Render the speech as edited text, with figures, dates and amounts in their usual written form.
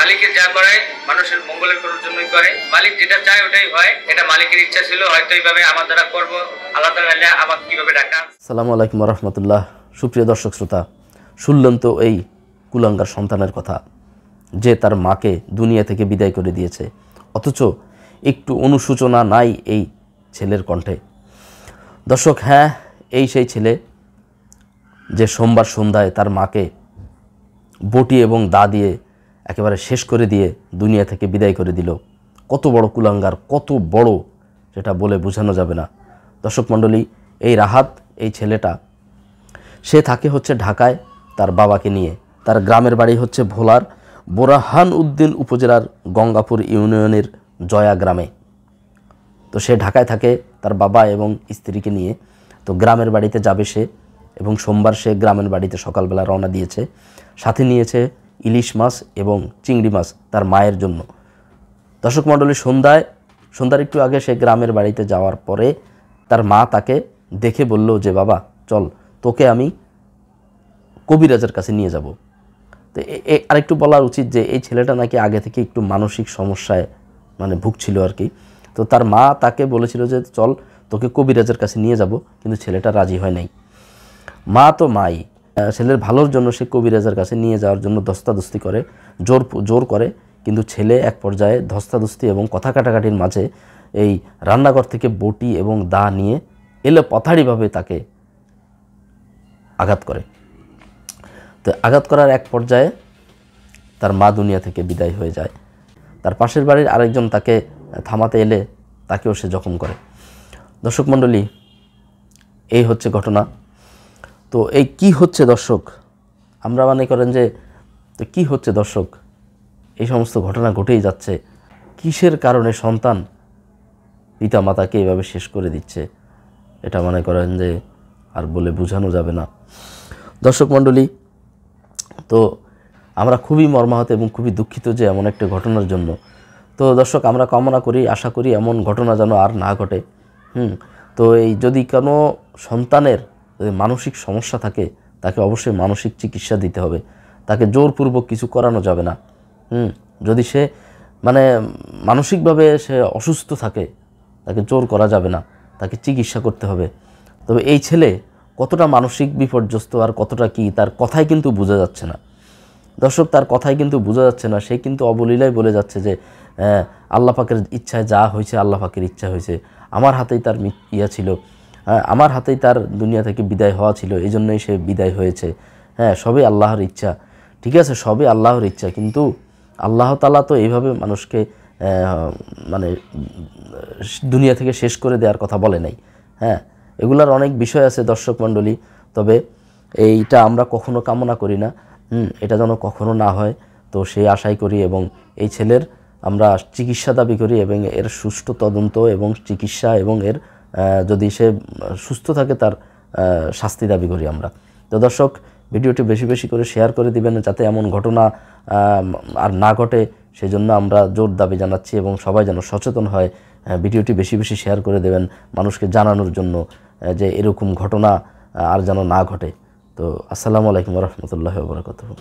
মালিকের যা করে মানুষের মঙ্গলের করার জন্যই করে। মালিক যেটা চায় ওটাই হয়, এটা মালিকের ইচ্ছা ছিল, হয়তো এইভাবে আমার দ্বারা করবো, আল্লাহ তাআলা আমার কিভাবে ডাকা। আসসালামু আলাইকুম ওয়া রাহমাতুল্লাহ। সুপ্রিয় দর্শক শ্রোতা, শুনলেন তো এই কুলাঙ্গার সন্তানের কথা, যে তার মাকে দুনিয়া থেকে বিদায় করে দিয়েছে, অথচ একটু অনুশোচনা নাই এই ছেলের কণ্ঠে। দর্শক, হ্যাঁ, এই সেই ছেলে যে সোমবার সন্ধ্যায় তার মাকে বটি এবং দা দিয়ে একেবারে শেষ করে দিয়ে দুনিয়া থেকে বিদায় করে দিল। কত বড় কুলাঙ্গার, কত বড়, সেটা বলে বোঝানো যাবে না। দর্শক মণ্ডলী, এই রাহাত, এই ছেলেটা, সে থাকে হচ্ছে ঢাকায় তার বাবাকে নিয়ে। তার গ্রামের বাড়ি হচ্ছে ভোলার বোরহান উদ্দিন উপজেলার গঙ্গাপুর ইউনিয়নের জয়া গ্রামে। তো সে ঢাকায় থাকে তার বাবা এবং স্ত্রীকে নিয়ে। তো গ্রামের বাড়িতে যাবে সে, এবং সোমবার সে গ্রামের বাড়িতে সকালবেলা রওনা দিয়েছে। সাথে নিয়েছে ইলিশ মাছ এবং চিংড়ি মাছ তার মায়ের জন্য। দর্শক মণ্ডলী, সন্ধ্যার একটু আগে সে গ্রামের বাড়িতে যাওয়ার পরে তার মা তাকে দেখে বলল যে, বাবা চল, তোকে আমি কবিরাজের কাছে নিয়ে যাব। তো আরেকটু বলা উচিত যে এই ছেলেটা নাকি আগে থেকে একটু মানসিক সমস্যায় ভুগছিল আর কি। তো তার মা তাকে বলেছিল যে চল, তোকে কবিরাজের কাছে নিয়ে যাব, কিন্তু ছেলেটা রাজি হয় নাই। মা তো মাই, ছেলের ভালোর জন্য সে কবিরাজের কাছে নিয়ে যাওয়ার জন্য ধস্তাধস্তি করে, জোর করে। কিন্তু ছেলে এক পর্যায়ে ধস্তাধস্তি এবং কথা কাটাকাটির মাঝে এই রান্নাঘর থেকে বটি এবং দা নিয়ে পাথাড়িভাবে তাকে আঘাত করে। তো আঘাত করার এক পর্যায়ে তার মা দুনিয়া থেকে বিদায় হয়ে যায়। তার পাশের বাড়ির আরেকজন তাকে থামাতে এলে তাকেও সে জখম করে। দর্শক মণ্ডলী, এই হচ্ছে ঘটনা। তো এই কি হচ্ছে দর্শক, আমরা মনে করেন যে তো কী হচ্ছে দর্শক, এই সমস্ত ঘটনা ঘটেই যাচ্ছে। কিসের কারণে সন্তান পিতা মাতাকে এইভাবে শেষ করে দিচ্ছে, এটা মনে করেন যে আর বলে বোঝানো যাবে না। দর্শক মণ্ডলী, তো আমরা খুবই মর্মাহত এবং খুবই দুঃখিত যে এমন একটা ঘটনার জন্য। তো দর্শক, আমরা কামনা করি, আশা করি এমন ঘটনা যেন আর না ঘটে। তো এই যদি কোনো সন্তানের যদি মানসিক সমস্যা থাকে, তাকে অবশ্যই মানসিক চিকিৎসা দিতে হবে। তাকে জোরপূর্বক কিছু করানো যাবে না। যদি সে মানসিকভাবে সে অসুস্থ থাকে, তাকে জোর করা যাবে না, তাকে চিকিৎসা করতে হবে। তবে এই ছেলে কতটা মানসিক বিপর্যস্ত আর কতটা কি, তার কথাই কিন্তু বোঝা যাচ্ছে না। দর্শক, তার কথাই কিন্তু বোঝা যাচ্ছে না। সে কিন্তু অবলীলায় বলে যাচ্ছে যে আল্লাহ পাকের ইচ্ছায় যা হয়েছে, আল্লাহ পাকের ইচ্ছা হয়েছে, আমার হাতেই তার ছিল, আমার হাতেই তার দুনিয়া থেকে বিদায় হওয়া ছিল, এই জন্যই সে বিদায় হয়েছে। হ্যাঁ, সবই আল্লাহর ইচ্ছা, ঠিক আছে, সবই আল্লাহর ইচ্ছা। কিন্তু আল্লাহ তাআলা তো এইভাবে মানুষকে দুনিয়া থেকে শেষ করে দেওয়ার কথা বলে নাই। হ্যাঁ, এগুলার অনেক বিষয় আছে দর্শক মণ্ডলী। তবে এইটা আমরা কখনো কামনা করি না, এটা যেন কখনো না হয়। তো সেই আশাই করি, এবং এই ছেলের আমরা চিকিৎসা দাবি করি, এবং এর সুষ্ঠু তদন্ত এবং চিকিৎসা, এবং এর যদি সে সুস্থ থাকে তার শাস্তি দাবি করি আমরা। তো দর্শক, ভিডিওটি বেশি বেশি করে শেয়ার করে দিবেন, যাতে এমন ঘটনা আর না ঘটে, সেজন্য আমরা জোর দাবি জানাচ্ছি, এবং সবাই যেন সচেতন হয়। ভিডিওটি বেশি বেশি শেয়ার করে দেবেন মানুষকে জানানোর জন্য যে এরকম ঘটনা আর যেন না ঘটে। তো আসসালামু আলাইকুম ওয়া রাহমাতুল্লাহি ওয়া বারাকাতুহু।